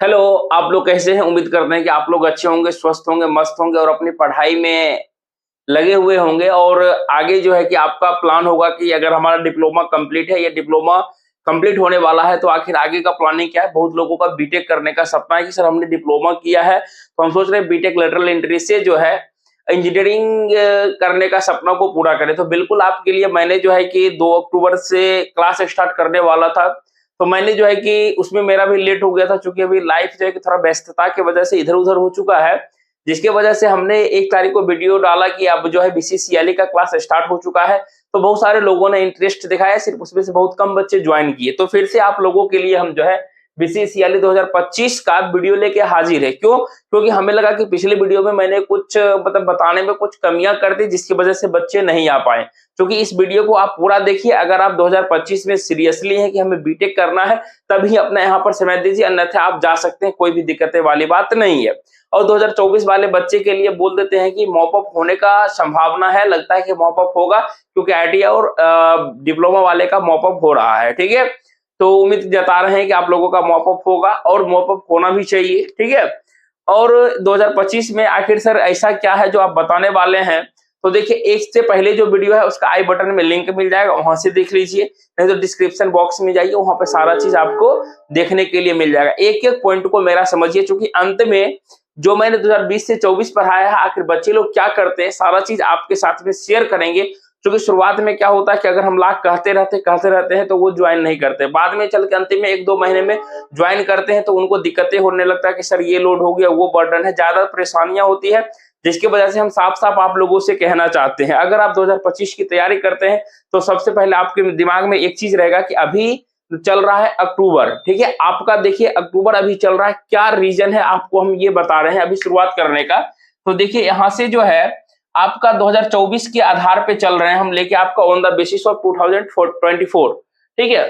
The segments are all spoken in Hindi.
हेलो। आप लोग कैसे हैं? उम्मीद करते हैं कि आप लोग अच्छे होंगे, स्वस्थ होंगे, मस्त होंगे और अपनी पढ़ाई में लगे हुए होंगे और आगे जो है कि आपका प्लान होगा कि अगर हमारा डिप्लोमा कंप्लीट है या डिप्लोमा कंप्लीट होने वाला है तो आखिर आगे का प्लानिंग क्या है। बहुत लोगों का बीटेक करने का सपना है कि सर हमने डिप्लोमा किया है तो हम सोच रहे हैं बीटेक लेटरल एंट्री से जो है इंजीनियरिंग करने का सपना को पूरा करें। तो बिल्कुल आपके लिए मैंने जो है कि 2 अक्टूबर से क्लास स्टार्ट करने वाला था। तो मैंने जो है कि उसमें मेरा भी लेट हो गया था, चूँकि अभी लाइफ जो है कि थोड़ा व्यस्तता की वजह से इधर-उधर हो चुका है, जिसकी वजह से हमने 1 तारीख को वीडियो डाला कि अब जो है बीसीसीएलई का क्लास स्टार्ट हो चुका है। तो बहुत सारे लोगों ने इंटरेस्ट दिखाया, सिर्फ उसमें से बहुत कम बच्चे ज्वाइन किए। तो फिर से आप लोगों के लिए हम जो है बीसीसीएलई 2025 का वीडियो लेके हाजिर है। क्यों? क्योंकि हमें लगा कि पिछले वीडियो में मैंने कुछ मतलब बताने में कुछ कमियाँ कर दी जिसकी वजह से बच्चे नहीं आ पाए। क्योंकि इस वीडियो को आप पूरा देखिए, अगर आप 2025 में सीरियसली हैं कि हमें बीटेक करना है, तभी अपना यहाँ पर समय दीजिए, अन्यथा आप जा सकते हैं, कोई भी दिक्कतें वाली बात नहीं है। और 2024 वाले बच्चे के लिए बोल देते हैं कि मॉप अप होने का संभावना है, लगता है कि मॉप अप होगा क्योंकि आईटीआई और डिप्लोमा वाले का मॉप अप हो रहा है, ठीक है? तो उम्मीद जता रहे हैं कि आप लोगों का मॉप अप होगा और मॉप अप होना भी चाहिए, ठीक है? और 2025 में आखिर सर ऐसा क्या है जो आप बताने वाले हैं? तो देखिए, एक से पहले जो वीडियो है उसका आई बटन में लिंक मिल जाएगा, वहां से देख लीजिए, नहीं तो डिस्क्रिप्शन बॉक्स में जाइए, वहां पे सारा चीज आपको देखने के लिए मिल जाएगा। एक एक पॉइंट को मेरा समझिए, क्योंकि अंत में जो मैंने 2020 से 24 पढ़ाया है, आखिर बच्चे लोग क्या करते हैं, सारा चीज आपके साथ में शेयर करेंगे। क्योंकि शुरुआत में क्या होता है कि अगर हम लाख कहते रहते हैं तो वो ज्वाइन नहीं करते, बाद में चल के अंतिम में 1-2 महीने में ज्वाइन करते हैं तो उनको दिक्कतें होने लगता है कि सर ये लोड हो गया, वो बर्डन है, ज्यादा परेशानियां होती है, जिसकी वजह से हम साफ-साफ आप लोगों से कहना चाहते हैं, अगर आप 2025 की तैयारी करते हैं, तो सबसे पहले आपके दिमाग में एक चीज़ रहेगा कि अभी चल रहा है अक्टूबर, ठीक है? आपका देखिए अक्टूबर अभी चल रहा है, क्या रीज़न है आपको हम ये बता रहे हैं अभी शुरुआत करने का। तो देखिए यहाँ से जो है आपका 2024 के आधार पे चल रहे हैं हम, लेके आपका ऑन द बेसिस ऑफ 2024, ठीक है?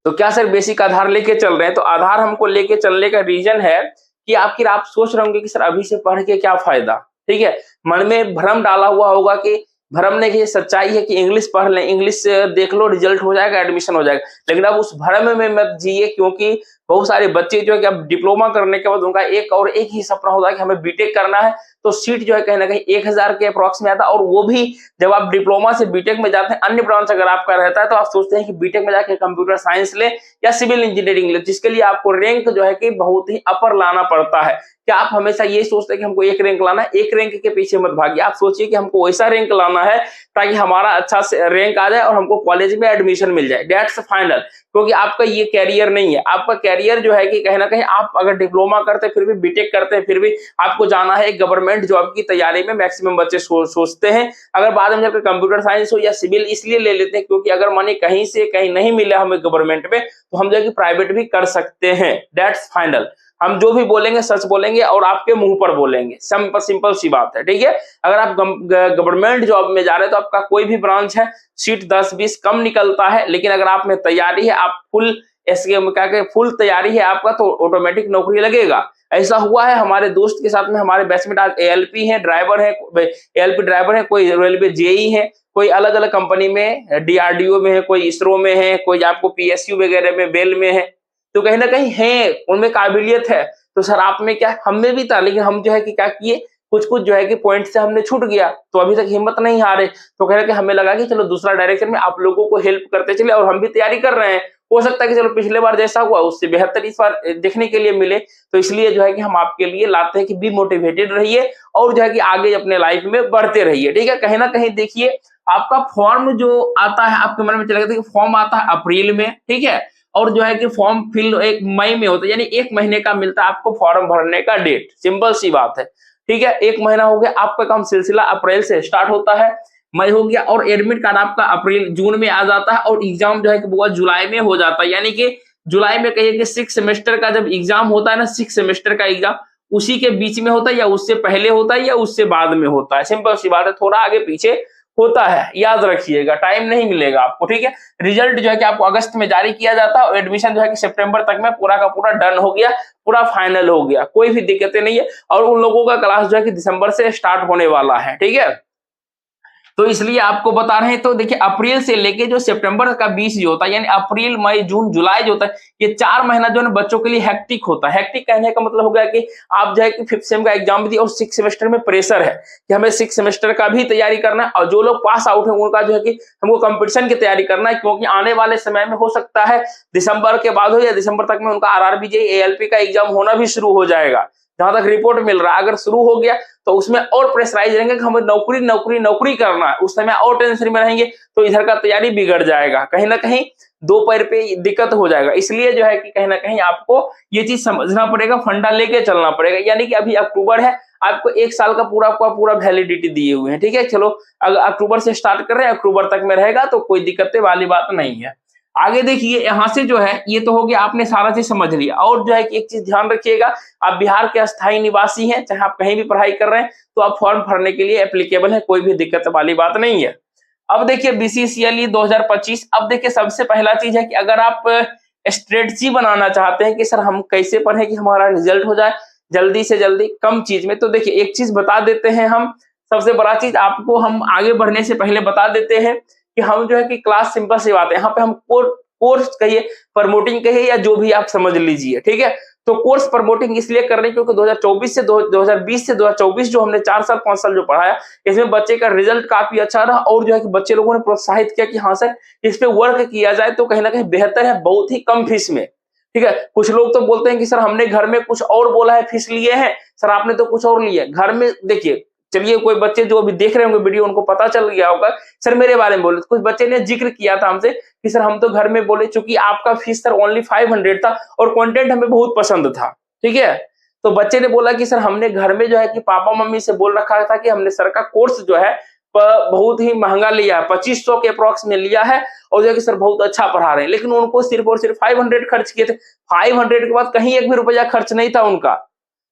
तो क्या सर बेसिक आधार लेके चल रहे हैं? तो आधार हमको लेके चलने का रीज़न है कि आखिर आप सोच रहे होंगे कि सर अभी से पढ़ के क्या फ़ायदा, ठीक है? मन में भ्रम डाला हुआ होगा कि भ्रम नहीं, ये सच्चाई है कि इंग्लिश पढ़ लें, इंग्लिश से देख लो रिज़ल्ट हो जाएगा, एडमिशन हो जाएगा। लेकिन अब उस भ्रम में मत जिए, क्योंकि बहुत सारे बच्चे जो है कि अब डिप्लोमा करने के बाद उनका एक ही सपना होता है कि हमें बीटेक करना है, तो सीट जो है कहीं न कहीं 1000 के अप्रॉक्स में आता है, और वो भी जब आप डिप्लोमा से बीटेक में जाते हैं, अन्य ब्रांच अगर आपका रहता है तो आप सोचते हैं कि बीटेक में जाके कंप्यूटर साइंस लें या सिविल इंजीनियरिंग लें, जिसके लिए आपको रैंक जो है कि बहुत ही अपर लाना पड़ता है। क्या आप हमेशा ये सोचते हैं कि हमको एक रैंक लाना है? एक रैंक के पीछे मत भागिए, आप सोचिए कि हमको वैसा रैंक लाना है ताकि हमारा अच्छा से रैंक आ जाए और हमको कॉलेज में एडमिशन मिल जाए, दैट्स फाइनल। क्योंकि आपका ये कैरियर नहीं है, आपका कैरियर जो है कि कहीं न कहीं आप अगर डिप्लोमा करते हैं, फिर भी बीटेक करते हैं, फिर भी आपको जाना है एक गवर्नमेंट जॉब की तैयारी में, मैक्सिमम बच्चे सोचते हैं। अगर बाद में जाकर कंप्यूटर साइंस हो या सिविल इसलिए ले लेते हैं क्योंकि अगर मानिए कहीं से कहीं नहीं मिला हमें गवर्नमेंट में, तो हम जो है कि प्राइवेट भी कर सकते हैं, दैट्स फाइनल। हम जो भी बोलेंगे सच बोलेंगे और आपके मुंह पर बोलेंगे, सिंपल सिंपल सी बात है, ठीक है? अगर आप गवर्नमेंट जॉब में जा रहे हैं तो आपका कोई भी ब्रांच है, सीट 10-20 कम निकलता है, लेकिन अगर आप में तैयारी है, आप फुल इसके क्या कहते हैं फुल तैयारी है आपका, तो ऑटोमेटिक नौकरी लगेगा। ऐसा हुआ है हमारे दोस्त के साथ में, हमारे बैचमेट आज एएलपी हैं, ड्राइवर हैं, एएलपी ड्राइवर हैं, कोई रेलवे जेई है, कोई अलग-अलग कंपनी में डीआरडीओ में है, कोई इसरो में है, कोई आपको पीएसयू वगैरह में बेल में है। तो कहीं न कहीं है, उनमें काबिलियत है। तो सर आप में क्या? हम में भी था, लेकिन हम जो है कि क्या किए, कुछ-कुछ जो है कि पॉइंट से हमने छूट गया, तो अभी तक हिम्मत नहीं हारे। तो कहीं न कहीं हमें लगा कि चलो दूसरा डायरेक्शन में आप लोगों को हेल्प करते चले, और हम भी तैयारी कर रहे हैं। हो सकता है कि चलो पिछले बार जैसा हुआ उससे बेहतर इस बार देखने के लिए मिले। तो इसलिए जो है कि हम आपके लिए लाते हैं कि बी मोटिवेटेड रहिए और जो है कि आगे अपने लाइफ में बढ़ते रहिए, ठीक है? कहीं न कहीं देखिए आपका फॉर्म जो आता है, आपके मन में चलेगा देखिए फॉर्म आता है अप्रैल में, ठीक है? और जो है कि फॉर्म फिल एक मई में होता है, यानी 1 महीने का मिलता है आपको फॉर्म भरने का डेट, सिंपल सी बात है, ठीक है? 1 महीना हो गया, आपका काम सिलसिला अप्रैल से स्टार्ट होता है, मई हो गया, और एडमिट कार्ड आपका अप्रैल जून में आ जाता है, और एग्जाम जो है कि वो जुलाई में हो जाता है। यानी कि जुलाई में कहिए कि 6 सेमेस्टर का जब एग्जाम होता है ना, 6 सेमेस्टर का एग्जाम उसी के बीच में होता है, या उससे पहले होता है, या उससे बाद में होता है, सिंपल सी बात है, थोड़ा आगे पीछे होता है, याद रखिएगा, टाइम नहीं मिलेगा आपको, ठीक है? रिजल्ट जो है कि आपको अगस्त में जारी किया जाता है, और एडमिशन जो है कि सितंबर तक में पूरा का पूरा डन हो गया, पूरा फाइनल हो गया, कोई भी दिक्कतें नहीं है। और उन लोगों का क्लास जो है कि दिसंबर से स्टार्ट होने वाला है, ठीक है? तो इसलिए आपको बता रहे हैं। तो देखिए अप्रैल से लेके जो सितंबर का 20 जो होता है, यानी अप्रैल मई जून जुलाई जो होता है, ये 4 महीना जो है ना बच्चों के लिए हेक्टिक होता है। हेक्टिक कहने का मतलब हो गया कि आप जो है कि 5th सेम का एग्जाम दिए और 6th सेमेस्टर में प्रेशर है कि हमें 6th सेमेस्टर का भी तैयारी करना है, और जो लोग पास आउट हैं उनका जो है कि हमको कंपटीशन की तैयारी करना है, क्योंकि आने वाले समय में हो सकता है दिसंबर के बाद हो या दिसंबर तक में उनका आरआरबी जेईई एएलपी का एग्जाम होना भी शुरू हो जाएगा। जहां तक रिपोर्ट मिल रहा है, अगर शुरू हो गया तो उसमें और प्रेशराइज रहेंगे कि हमें नौकरी नौकरी नौकरी करना है, उस समय और टेंशन में रहेंगे, तो इधर का तैयारी बिगड़ जाएगा, कहीं ना कहीं दो पैर पे दिक्कत हो जाएगा। इसलिए जो है कि कहीं ना कहीं आपको ये चीज समझना पड़ेगा, फंडा लेके चलना पड़ेगा। यानी कि अभी अक्टूबर है, आपको 1 साल का पूरा वैलिडिटी दिए हुए हैं, ठीक है। चलो अगर अक्टूबर से स्टार्ट कर रहे हैं, अक्टूबर तक में रहेगा तो कोई दिक्कत वाली बात नहीं है। आगे देखिए यहाँ से जो है, ये तो हो गया, आपने सारा चीज समझ लिया। और जो है कि एक चीज ध्यान रखिएगा, आप बिहार के अस्थायी निवासी हैं, चाहे आप कहीं भी पढ़ाई कर रहे हैं, तो आप फॉर्म भरने के लिए एप्लीकेबल है, कोई भी दिक्कत वाली बात नहीं है। अब देखिए बीसीसीएल 2025। अब देखिए सबसे पहला चीज है कि अगर आप स्ट्रेटजी बनाना चाहते हैं कि सर हम कैसे पढ़ें कि हमारा रिजल्ट हो जाए जल्दी से जल्दी कम चीज में, तो देखिए एक चीज बता देते हैं हम। सबसे बड़ा चीज आपको हम आगे बढ़ने से पहले बता देते हैं कि हम जो है कि क्लास सिंपल सी बात है, यहाँ पे हम कोर्स कहिए, प्रमोटिंग कहिए, या जो भी आप समझ लीजिए, ठीक है। तो कोर्स प्रमोटिंग इसलिए कर रहे हैं क्योंकि 2024 से 2020 से 2024 जो हमने 4 साल 5 साल जो पढ़ाया, इसमें बच्चे का रिजल्ट काफी अच्छा रहा, और जो है कि बच्चे लोगों ने प्रोत्साहित किया कि हाँ सर इस पे वर्क किया जाए तो कहीं ना कहीं बेहतर है, बहुत ही कम फीस में, ठीक है। कुछ लोग तो बोलते हैं कि सर हमने घर में कुछ और बोला है, फीस लिए हैं, सर आपने तो कुछ और लिया है घर में। देखिए चलिए कोई बच्चे जो अभी देख रहे होंगे वीडियो, उनको पता चल गया होगा सर मेरे बारे में बोले, कुछ बच्चे ने जिक्र किया था हमसे कि सर हम तो घर में बोले, चूंकि आपका फीस सर ओनली 500 था और कंटेंट हमें बहुत पसंद था, ठीक है। तो बच्चे ने बोला कि सर हमने घर में जो है कि पापा मम्मी से बोल रखा था कि हमने सर का कोर्स जो है बहुत ही महंगा लिया है, 2500 के अप्रॉक्स में लिया है, और जो है कि सर बहुत अच्छा पढ़ा रहे हैं, लेकिन उनको सिर्फ और सिर्फ 500 खर्च किए थे। 500 के बाद कहीं एक भी रुपया खर्च नहीं था उनका,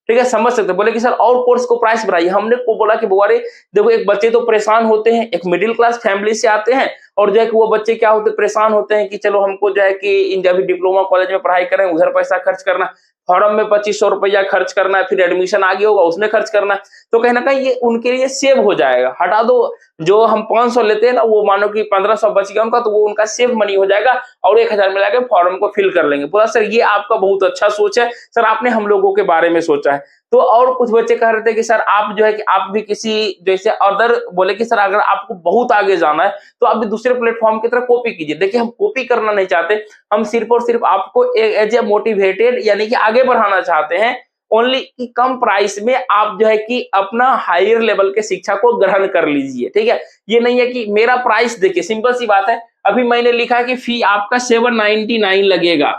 ठीक है। समझ सकते, बोले कि सर और कोर्स को प्राइस बढ़ाइए। हमने को बोला कि बुआरे देखो, एक बच्चे तो परेशान होते हैं, एक मिडिल क्लास फैमिली से आते हैं, और जो है कि वो बच्चे क्या होते हैं, परेशान होते हैं कि चलो हमको जो है कि इन जब डिप्लोमा कॉलेज में पढ़ाई करें, उधर पैसा खर्च करना, फॉर्म में 2500 रुपया खर्च करना है, फिर एडमिशन आगे होगा उसमें खर्च करना है, तो कहीं ना कहीं ये उनके लिए सेव हो जाएगा। हटा दो, जो हम 500 लेते हैं ना, वो मानो कि 1500 बच गया उनका, तो वो उनका सेव मनी हो जाएगा, और 1000 मिला के फॉर्म को फिल कर लेंगे। बोला सर ये आपका बहुत अच्छा सोच है, सर आपने हम लोगों के बारे में सोचा है। तो और कुछ बच्चे कह रहे थे कि सर आप जो है कि आप भी किसी जैसे अदर, बोले कि सर अगर आपको बहुत आगे जाना है तो आप भी दूसरे प्लेटफॉर्म की तरह कॉपी कीजिए। देखिए हम कॉपी करना नहीं चाहते, हम सिर्फ और सिर्फ आपको एज ए मोटिवेटेड यानी कि आगे बढ़ाना चाहते हैं, ओनली कि कम प्राइस में आप जो है कि अपना हायर लेवल के शिक्षा को ग्रहण कर लीजिए, ठीक है। ये नहीं है कि मेरा प्राइस देखिए, सिंपल सी बात है, अभी मैंने लिखा है कि फी आपका 799 लगेगा,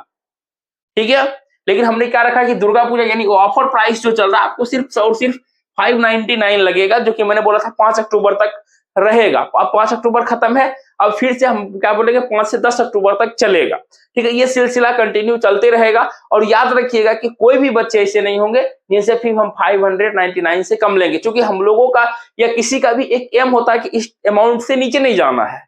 ठीक है। लेकिन हमने क्या रखा कि दुर्गा पूजा यानी ऑफर प्राइस जो चल रहा है आपको सिर्फ और सिर्फ 599 लगेगा, जो कि मैंने बोला था 5 अक्टूबर तक रहेगा। अब 5 अक्टूबर खत्म है, अब फिर से हम क्या बोलेंगे 5 से 10 अक्टूबर तक चलेगा, ठीक है। ये सिलसिला कंटिन्यू चलते रहेगा, और याद रखिएगा कि कोई भी बच्चे ऐसे नहीं होंगे जिनसे फी हम 599 से कम लेंगे, क्योंकि हम लोगों का या किसी का भी एक एम होता है कि इस अमाउंट से नीचे नहीं जाना है,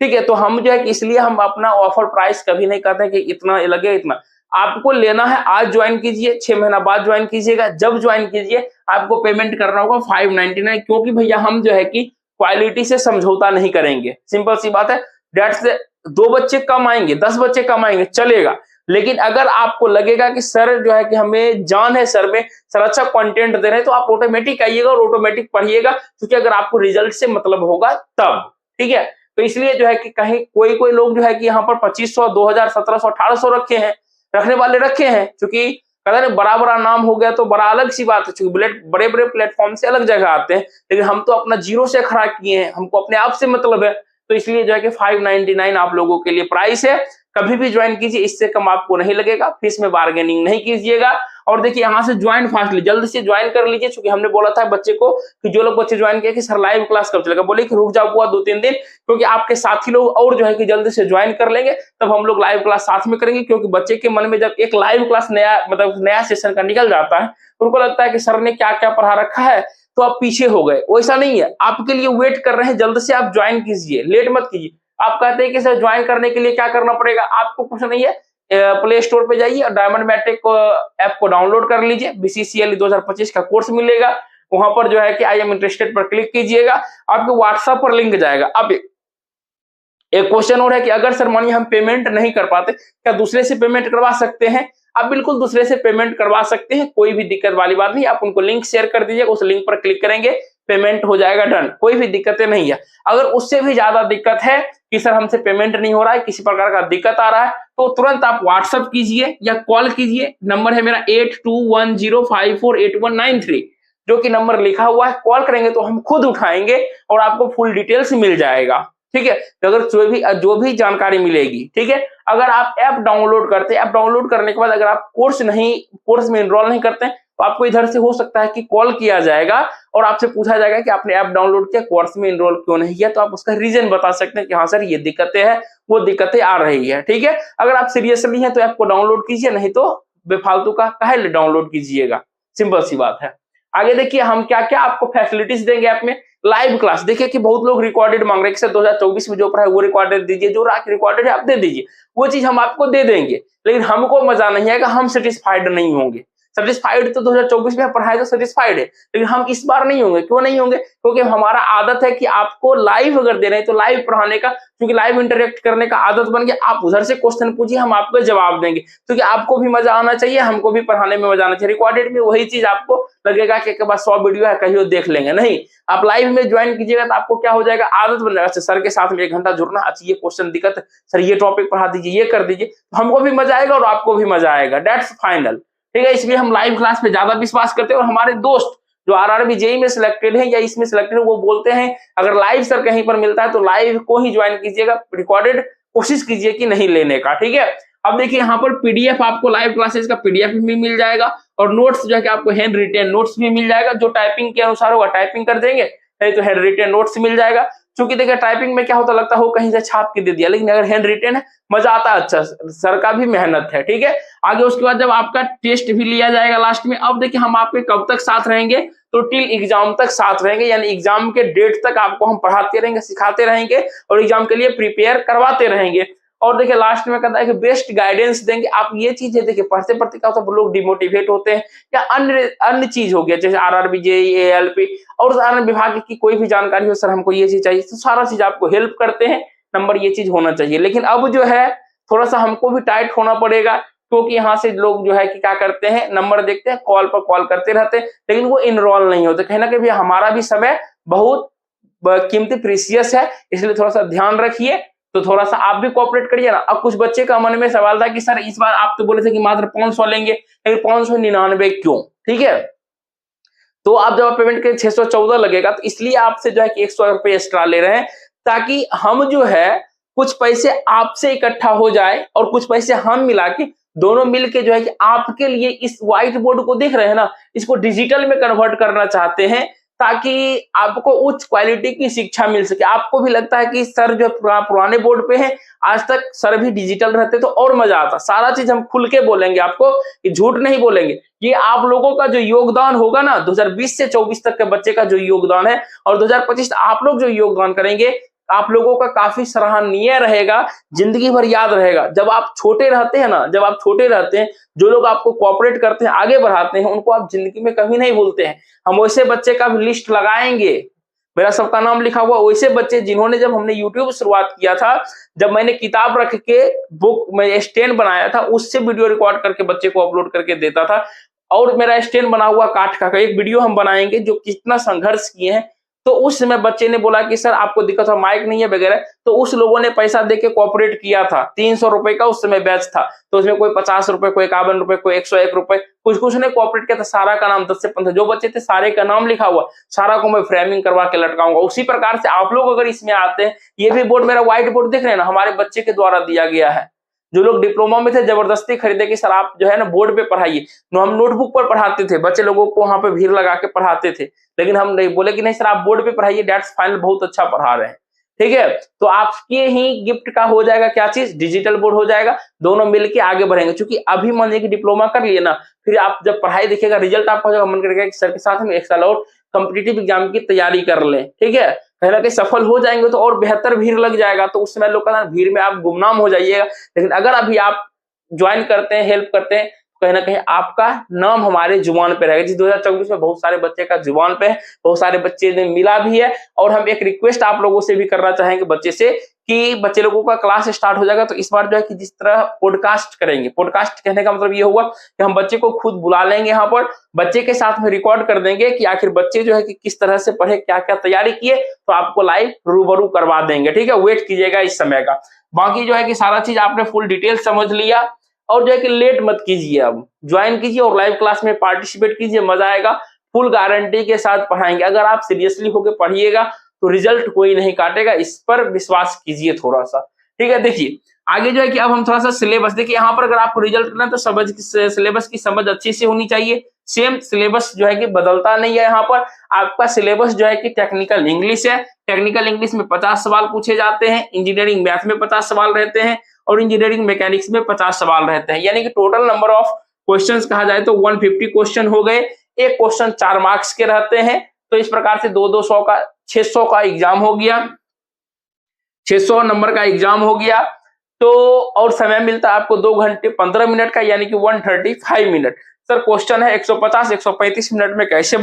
ठीक है। तो हम जो है कि इसलिए हम अपना ऑफर प्राइस कभी नहीं कहते कि इतना लगे इतना। आपको लेना है आज ज्वाइन कीजिए, 6 महीना बाद ज्वाइन कीजिएगा, जब ज्वाइन कीजिए आपको पेमेंट करना होगा 599, क्योंकि भैया हम जो है कि क्वालिटी से समझौता नहीं करेंगे, सिंपल सी बात है। डेट्स 2 बच्चे कम आएंगे, 10 बच्चे कम आएंगे चलेगा, लेकिन अगर आपको लगेगा कि सर जो है कि हमें जान है सर में, सर अच्छा कंटेंट दे रहे हैं, तो आप ऑटोमेटिक आइएगा और ऑटोमेटिक पढ़िएगा, क्योंकि अगर आपको रिजल्ट से मतलब होगा तब, ठीक है। तो इसलिए जो है कि कहीं कोई कोई लोग जो है कि यहाँ पर 2500 2000 1700 1800 रखे हैं, रखने वाले रखे हैं, क्योंकि कहते हैं बड़ा बड़ा नाम हो गया तो बड़ा अलग सी बात है, क्योंकि बड़े बड़े प्लेटफॉर्म से अलग जगह आते हैं, लेकिन हम तो अपना जीरो से खड़ा किए हैं, हमको अपने आप से मतलब है। तो इसलिए जो है कि 599 आप लोगों के लिए प्राइस है, कभी भी ज्वाइन कीजिए, इससे कम आपको नहीं लगेगा, फीस में बार्गेनिंग नहीं कीजिएगा। और देखिए यहाँ से ज्वाइन फास्टली जल्द से ज्वाइन कर लीजिए, क्योंकि हमने बोला था बच्चे को कि जो लोग बच्चे ज्वाइन किए कि सर लाइव क्लास कब चलेगा, बोले कि रुक जाओ बुआ 2-3 दिन, क्योंकि आपके साथी लोग और जो है कि जल्दी से ज्वाइन कर लेंगे, तब हम लोग लाइव क्लास साथ में करेंगे। क्योंकि बच्चे के मन में जब एक लाइव क्लास नया मतलब नया सेशन का निकल जाता है, उनको लगता है कि सर ने क्या क्या पढ़ा रखा है, तो आप पीछे हो गए। वैसा नहीं है, आपके लिए वेट कर रहे हैं, जल्द से आप ज्वाइन कीजिए, लेट मत कीजिए। आप कहते हैं कि सर ज्वाइन करने के लिए क्या करना पड़ेगा, आपको कुछ नहीं है, प्ले स्टोर पे जाइए और डायमंड मैट्रिक ऐप को डाउनलोड कर लीजिए, बीसीसीएल 2025 का कोर्स मिलेगा, वहां पर जो है कि आई एम इंटरेस्टेड पर क्लिक कीजिएगा, आपके व्हाट्सएप पर लिंक जाएगा। अब एक क्वेश्चन और है कि अगर सर मानिए हम पेमेंट नहीं कर पाते, क्या दूसरे से पेमेंट करवा सकते हैं? आप बिल्कुल दूसरे से पेमेंट करवा सकते हैं, कोई भी दिक्कत वाली बात नहीं। आप उनको लिंक शेयर कर दीजिएगा, उस लिंक पर क्लिक करेंगे, पेमेंट हो जाएगा, डन, कोई भी दिक्कतें नहीं है। अगर उससे भी ज्यादा दिक्कत है कि सर हमसे पेमेंट नहीं हो रहा है, किसी प्रकार का दिक्कत आ रहा है, तो तुरंत आप व्हाट्सएप कीजिए या कॉल कीजिए। नंबर है मेरा 8210548193, जो कि नंबर लिखा हुआ है। कॉल करेंगे तो हम खुद उठाएंगे और आपको फुल डिटेल्स मिल जाएगा, ठीक है। तो अगर जो भी जानकारी मिलेगी, ठीक है। अगर आप ऐप डाउनलोड करते हैं, ऐप डाउनलोड करने के बाद अगर आप कोर्स में एनरोल नहीं करते हैं, तो आपको इधर से हो सकता है कि कॉल किया जाएगा और आपसे पूछा जाएगा कि आपने ऐप डाउनलोड किया, कोर्स में एनरोल क्यों नहीं किया, तो आप उसका रीजन बता सकते हैं कि हाँ सर ये दिक्कतें हैं, वो दिक्कतें आ रही है, ठीक है। अगर आप सीरियसली हैं तो ऐप को डाउनलोड कीजिए, नहीं तो बेफालतू का काहे डाउनलोड कीजिएगा, सिंपल सी बात है। आगे देखिए हम क्या क्या आपको फैसिलिटीज देंगे ऐप में। लाइव क्लास, देखिए कि बहुत लोग रिकॉर्डेड मांग रहे हैं, 2024 में जो पढ़ा है वो रिकॉर्डेड दीजिए, जो रिकॉर्डेड है आप दे दीजिए, वो चीज हम आपको दे देंगे। लेकिन हमको मजा नहीं आएगा, हम सेटिस्फाइड नहीं होंगे। सेटिस्फाइड तो 2024 में पढ़ाए तो सेटिस्फाइड है, लेकिन हम इस बार नहीं होंगे। क्यों नहीं होंगे? क्योंकि हमारा आदत है कि आपको लाइव अगर दे रहे हैं तो लाइव पढ़ाने का, क्योंकि लाइव इंटरेक्ट करने का आदत बन गया। आप उधर से क्वेश्चन पूछिए, हम आपको जवाब देंगे, क्योंकि आपको भी मजा आना चाहिए, हमको भी पढ़ाने में मजा आना चाहिए। रिकॉर्डेड में वही चीज आपको लगेगा कि एक बार 100 वीडियो है कहीं देख लेंगे, नहीं। आप लाइव में ज्वाइन कीजिएगा तो आपको क्या हो जाएगा, आदत बन जाएगा। सर के साथ में 1 घंटा जुड़ना, अच्छा ये क्वेश्चन दिक्कत, सर ये टॉपिक पढ़ा दीजिए, ये कर दीजिए, तो हमको भी मजा आएगा और आपको भी मजा आएगा, दैट्स फाइनल, ठीक है। इसलिए हम लाइव क्लास पे ज्यादा विश्वास करते हैं। और हमारे दोस्त जो आरआरबी जेईई में सिलेक्टेड है या इसमें सिलेक्टेड है, वो बोलते हैं अगर लाइव सर कहीं पर मिलता है तो लाइव को ही ज्वाइन कीजिएगा, रिकॉर्डेड कोशिश कीजिए कि नहीं लेने का, ठीक है। अब देखिए यहाँ पर पीडीएफ, आपको लाइव क्लासेस का पीडीएफ भी मिल जाएगा और नोट्स जो है कि आपको हैंड रिटेन नोट्स भी मिल जाएगा, जो टाइपिंग के अनुसार होगा टाइपिंग कर देंगे, नहीं तो हैंड रिटेन नोट्स मिल जाएगा। क्योंकि देखिए टाइपिंग में क्या होता लगता है वो कहीं से छाप के दे दिया, लेकिन अगर हैंड रिटेन है मजा आता है, अच्छा सर का भी मेहनत है, ठीक है। आगे उसके बाद जब आपका टेस्ट भी लिया जाएगा लास्ट में, अब देखिए हम आपके कब तक साथ रहेंगे, तो टिल एग्जाम तक साथ रहेंगे, यानी एग्जाम के डेट तक आपको हम पढ़ाते रहेंगे, सिखाते रहेंगे और एग्जाम के लिए प्रिपेयर करवाते रहेंगे। और देखिए लास्ट में कहता है कि बेस्ट गाइडेंस देंगे। आप ये चीज है, देखिए पढ़ते पढ़ते क्या होता है लोग डिमोटिवेट होते हैं, या अन्य चीज हो गया, जैसे आरआरबी जेईई एएलपी और अन्य विभाग की कोई भी जानकारी हो, सर हमको ये चीज चाहिए, तो सारा चीज आपको हेल्प करते हैं। नंबर ये चीज होना चाहिए। लेकिन अब जो है थोड़ा सा हमको भी टाइट होना पड़ेगा, क्योंकि यहाँ से लोग जो है कि क्या करते हैं, नंबर देखते हैं, कॉल पर कॉल करते रहते हैं, लेकिन वो इनरोल नहीं होते। कहीं ना कहीं हमारा भी समय बहुत कीमती प्रीसियस है, इसलिए थोड़ा सा ध्यान रखिए। तो थोड़ा सा आप भी कोऑपरेट करिए ना। अब कुछ बच्चे का मन में सवाल था कि सर इस बार आप तो बोले थे कि मात्र 500 लेंगे, लेकिन 599 क्यों, ठीक है। तो आप जब पेमेंट के 614 लगेगा, तो इसलिए आपसे जो है कि 100 रुपए एक्स्ट्रा ले रहे हैं, ताकि हम जो है कुछ पैसे आपसे इकट्ठा हो जाए और कुछ पैसे हम मिला के दोनों मिलके जो है कि आपके लिए इस व्हाइट बोर्ड को देख रहे हैं ना, इसको डिजिटल में कन्वर्ट करना चाहते हैं, ताकि आपको उच्च क्वालिटी की शिक्षा मिल सके। आपको भी लगता है कि सर जो पुराने बोर्ड पे है, आज तक सर भी डिजिटल रहते तो और मजा आता। सारा चीज हम खुल के बोलेंगे आपको, कि झूठ नहीं बोलेंगे। ये आप लोगों का जो योगदान होगा ना, 2020 से 24 तक के बच्चे का जो योगदान है, और 2025 आप लोग जो योगदान करेंगे, आप लोगों का काफी सराहनीय रहेगा, जिंदगी भर याद रहेगा। जब आप छोटे रहते हैं ना, जब आप छोटे रहते हैं, जो लोग आपको कोऑपरेट करते हैं, आगे बढ़ाते हैं, उनको आप जिंदगी में कभी नहीं भूलते हैं। हम वैसे बच्चे का भी लिस्ट लगाएंगे, मेरा सबका नाम लिखा हुआ, वैसे बच्चे जिन्होंने, जब हमने यूट्यूब शुरुआत किया था, जब मैंने किताब रख के बुक में स्टैंड बनाया था, उससे वीडियो रिकॉर्ड करके बच्चे को अपलोड करके देता था, और मेरा स्टैंड बना हुआ काठ का एक वीडियो हम बनाएंगे जो कितना संघर्ष किए हैं। तो उस समय बच्चे ने बोला कि सर आपको दिक्कत हो, माइक नहीं है वगैरह, तो उस लोगों ने पैसा देके कोऑपरेट किया था। 300 रुपए का उस समय बैच था, तो उसमें कोई 50 रुपए, कोई 51 रुपए, कोई 101 रुपए, कुछ ने कोऑपरेट किया था। सारा का नाम 10 से 15 जो बच्चे थे, सारे का नाम लिखा हुआ, सारा को मैं फ्रेमिंग करवा के लटकाऊंगा। उसी प्रकार से आप लोग अगर इसमें आते हैं, ये भी बोर्ड मेरा व्हाइट बोर्ड देख रहे हैं ना, हमारे बच्चे के द्वारा दिया गया है। जो लोग डिप्लोमा में थे, जबरदस्ती खरीदे कि सर आप जो है ना बोर्ड पे पढ़ाइए, तो हम नोटबुक पर पढ़ाते थे, बच्चे लोगों को वहां पे भीड़ लगा के पढ़ाते थे। लेकिन हम नहीं बोले कि नहीं सर आप बोर्ड पे पढ़ाइए, दैट्स फाइनल, बहुत अच्छा पढ़ा रहे हैं, ठीक है। तो आपके ही गिफ्ट का हो जाएगा क्या चीज, डिजिटल बोर्ड हो जाएगा, दोनों मिलके आगे बढ़ेंगे। क्योंकि अभी मान लीजिए कि डिप्लोमा कर लिए ना, फिर आप जब पढ़ाई देखिएगा, रिजल्ट आपका हो जाएगा, मन करेगा कि सर के साथ में एक साल और कॉम्पिटिटिव एग्जाम की तैयारी कर लें, ठीक है। कहीं ना कहीं सफल हो जाएंगे तो और बेहतर भीड़ लग जाएगा, तो उस समय लोग कहते हैं भीड़ में आप गुमनाम हो जाइएगा। लेकिन अगर अभी आप ज्वाइन करते हैं, हेल्प करते हैं, कहीं ना कहीं आपका नाम हमारे जुबान पे रहेगा। जिस 2024 में बहुत सारे बच्चे का जुबान पे है, बहुत सारे बच्चे ने मिला भी है। और हम एक रिक्वेस्ट आप लोगों से भी करना चाहेंगे बच्चे से कि बच्चे लोगों का क्लास स्टार्ट हो जाएगा तो इस बार जो है कि जिस तरह पॉडकास्ट करेंगे, पॉडकास्ट कहने का मतलब ये हुआ कि हम बच्चे को खुद बुला लेंगे, यहाँ पर बच्चे के साथ में रिकॉर्ड कर देंगे कि आखिर बच्चे जो है कि किस तरह से पढ़े, क्या क्या तैयारी किए, तो आपको लाइव रूबरू करवा देंगे। ठीक है, वेट कीजिएगा इस समय का। बाकी जो है कि सारा चीज आपने फुल डिटेल समझ लिया, और जो है कि लेट मत कीजिए, अब ज्वाइन कीजिए और लाइव क्लास में पार्टिसिपेट कीजिए, मजा आएगा। फुल गारंटी के साथ पढ़ाएंगे। अगर आप सीरियसली होकर पढ़िएगा तो रिजल्ट कोई नहीं काटेगा, इस पर विश्वास कीजिए थोड़ा सा। ठीक है, देखिए आगे जो है कि अब हम थोड़ा सा सिलेबस देखिए। यहाँ पर अगर आपको रिजल्ट करना है तो सिलेबस की समझ अच्छी से होनी चाहिए। सेम सिलेबस जो है कि बदलता नहीं है। यहाँ पर आपका सिलेबस जो है कि टेक्निकल इंग्लिश है। टेक्निकल इंग्लिश में 50 सवाल पूछे जाते हैं, इंजीनियरिंग मैथ में 50 सवाल रहते हैं, और इंजीनियरिंग मैकेनिक्स में 50 सवाल रहते हैं। यानी कि टोटल नंबर ऑफ क्वेश्चंस कहा जाए तो 150 क्वेश्चन हो गए। एक क्वेश्चन 4 मार्क्स के रहते हैं। तो इस प्रकार से 200 का 600 का एग्जाम हो गया, 600 नंबर का एग्जाम हो गया। तो और समय मिलता है आपको 2 घंटे 15 मिनट का, यानी कि 135 मिनट। सर क्वेश्चन है 150 135 मिनट में कैसे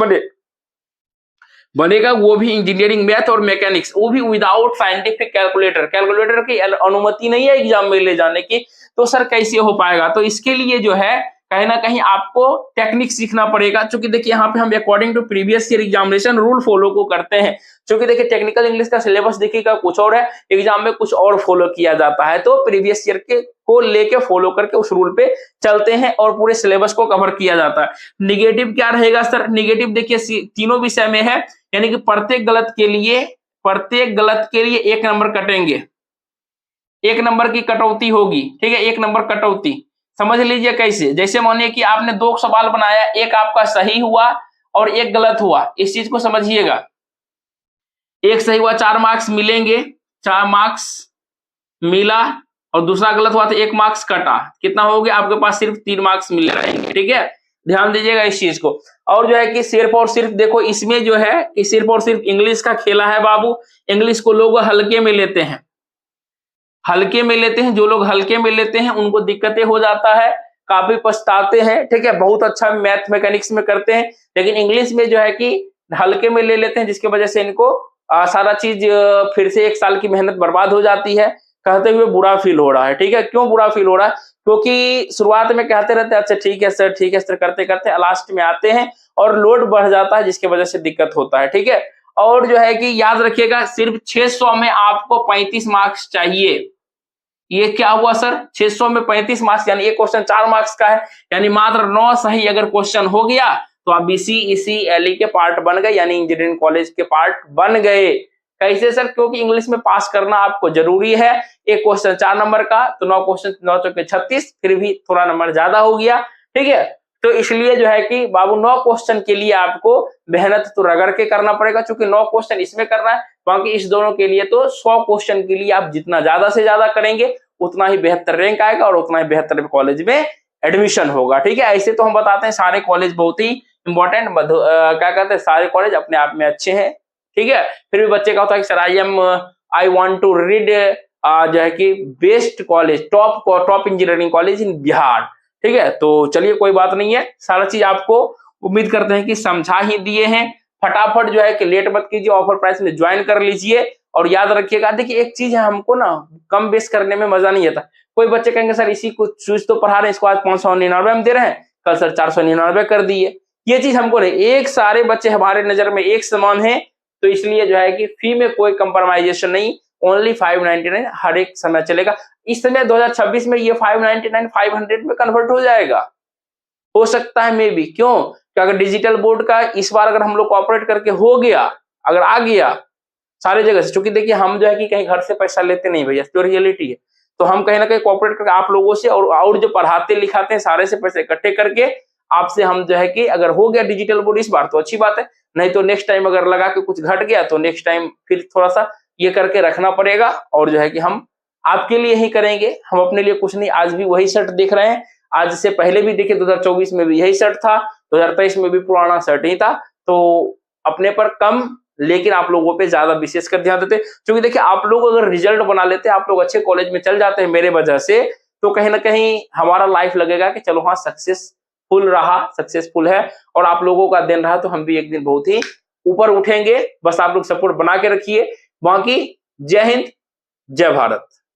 बनेगा, वो भी इंजीनियरिंग मैथ और मैकेनिक्स, वो भी विदाउट साइंटिफिक कैलकुलेटर। कैलकुलेटर की अनुमति नहीं है एग्जाम में ले जाने की। तो सर कैसे हो पाएगा, तो इसके लिए जो है कहीं ना कहीं आपको टेक्निक सीखना पड़ेगा। क्योंकि देखिए यहाँ पे हम according to previous year examination rule follow को करते हैं। क्योंकि देखिए टेक्निकल इंग्लिश का सिलेबस देखिएगा कुछ और है, एग्जाम में कुछ और फॉलो किया जाता है। तो प्रीवियस ईयर के को लेके फॉलो करके उस रूल पे चलते हैं और पूरे सिलेबस को कवर किया जाता है। निगेटिव क्या रहेगा सर, निगेटिव देखिए तीनों विषय में है, यानी कि प्रत्येक गलत के लिए 1 नंबर कटेंगे, 1 नंबर की कटौती होगी। ठीक है, 1 नंबर कटौती समझ लीजिए कैसे। जैसे मानिए कि आपने 2 सवाल बनाया, एक आपका सही हुआ और एक गलत हुआ, इस चीज को समझिएगा। एक सही हुआ 4 मार्क्स मिलेंगे, 4 मार्क्स मिला, और दूसरा गलत हुआ तो 1 मार्क्स कटा। कितना हो गया आपके पास, सिर्फ 3 मार्क्स मिल रहेंगे। ठीक है, ध्यान दीजिएगा इस चीज को। और जो है कि सिर्फ और सिर्फ देखो इसमें जो है कि सिर्फ और सिर्फ इंग्लिश का खेला है बाबू। इंग्लिश को लोग हल्के में लेते हैं, हल्के में लेते हैं। जो लोग हल्के में लेते हैं उनको दिक्कतें हो जाता है, काफी पछताते हैं। ठीक है, बहुत अच्छा मैथ मैकेनिक्स में करते हैं, लेकिन इंग्लिश में जो है कि हल्के में ले लेते हैं, जिसकी वजह से इनको सारा चीज फिर से 1 साल की मेहनत बर्बाद हो जाती है। कहते हुए बुरा फील हो रहा है। ठीक है, क्यों बुरा फील हो रहा है, क्योंकि शुरुआत में कहते रहते हैं अच्छा ठीक है सर, ठीक है सर, करते करते लास्ट में आते हैं और लोड बढ़ जाता है, जिसकी वजह से दिक्कत होता है। ठीक है, और जो है कि याद रखिएगा सिर्फ 600 में आपको 35 मार्क्स चाहिए। ये क्या हुआ सर, 600 में 35 मार्क्स, यानी एक क्वेश्चन 4 मार्क्स का है, यानी मात्र 9 सही अगर क्वेश्चन हो गया तो आप BC/EC/LE के पार्ट बन गए, यानी इंजीनियरिंग कॉलेज के पार्ट बन गए। कैसे सर, क्योंकि इंग्लिश में पास करना आपको जरूरी है। एक क्वेश्चन 4 नंबर का, तो 9 क्वेश्चन 9 चौके 36, फिर भी थोड़ा नंबर ज्यादा हो गया। ठीक है, तो इसलिए जो है कि बाबू 9 क्वेश्चन के लिए आपको मेहनत तो रगड़ के करना पड़ेगा, क्योंकि 9 क्वेश्चन इसमें करना है, बाकी इस दोनों के लिए तो 100 क्वेश्चन के लिए आप जितना ज्यादा से ज्यादा करेंगे उतना ही बेहतर रैंक आएगा और उतना ही बेहतर कॉलेज में एडमिशन होगा। ठीक है, ऐसे तो हम बताते हैं सारे कॉलेज बहुत ही इंपॉर्टेंट, क्या कहते हैं, सारे कॉलेज अपने आप में अच्छे हैं। ठीक है, फिर भी बच्चे का होता है कि sir I want to read जो है कि best college, top engineering college in Bihar. ठीक है, तो चलिए कोई बात नहीं है, सारा चीज आपको उम्मीद करते हैं कि समझा ही दिए हैं। फटाफट जो है कि लेट मत कीजिए, ऑफर प्राइस में ज्वाइन कर लीजिए। और याद रखिएगा, देखिए एक चीज है, हमको ना कम बेस करने में मजा नहीं आता। कोई बच्चे कहेंगे सर इसी को चीज तो पढ़ा रहे हैं, इसको आज 599 में दे रहे हैं, कल सर 499 कर दिए। ये चीज हमको नहीं, एक सारे बच्चे हमारे नजर में एक समान है, तो इसलिए जो है कि फी में कोई कंप्रोमाइजेशन नहीं, ओनली 599 हर एक समय चलेगा। इस समय 2026 में ये 599 500 में कन्वर्ट हो जाएगा, हो सकता है मे बी। क्यों, कि अगर डिजिटल बोर्ड का इस बार अगर हम लोग कोऑपरेट करके हो गया, अगर आ गया सारी जगह से, क्योंकि देखिए हम जो है कि कहीं घर से पैसा लेते नहीं भैया, जो रियलिटी है, तो हम कहीं ना कहीं कोऑपरेट करके आप लोगों से और जो पढ़ाते लिखाते हैं सारे से पैसे इकट्ठे करके आपसे हम जो है कि अगर हो गया डिजिटल बोर्ड इस बार तो अच्छी बात है, नहीं तो नेक्स्ट टाइम अगर लगा के कुछ घट गया तो नेक्स्ट टाइम फिर थोड़ा सा ये करके रखना पड़ेगा। और जो है कि हम आपके लिए ही करेंगे, हम अपने लिए कुछ नहीं। आज भी वही शर्ट देख रहे हैं, आज से पहले भी देखिए 2024 में भी यही शर्ट था, 2023 में भी पुराना शर्ट ही था। तो अपने पर कम लेकिन आप लोगों पे ज्यादा विशेष कर ध्यान देते, क्योंकि देखिए आप लोग अगर रिजल्ट बना लेते, आप लोग अच्छे कॉलेज में चल जाते हैं मेरे वजह से, तो कहीं ना कहीं हमारा लाइफ लगेगा कि चलो हाँ सक्सेसफुल रहा, सक्सेसफुल है, और आप लोगों का दिन रहा तो हम भी एक दिन बहुत ही ऊपर उठेंगे। बस आप लोग सपोर्ट बना के रखिए। बाकी जय हिंद, जय भारत।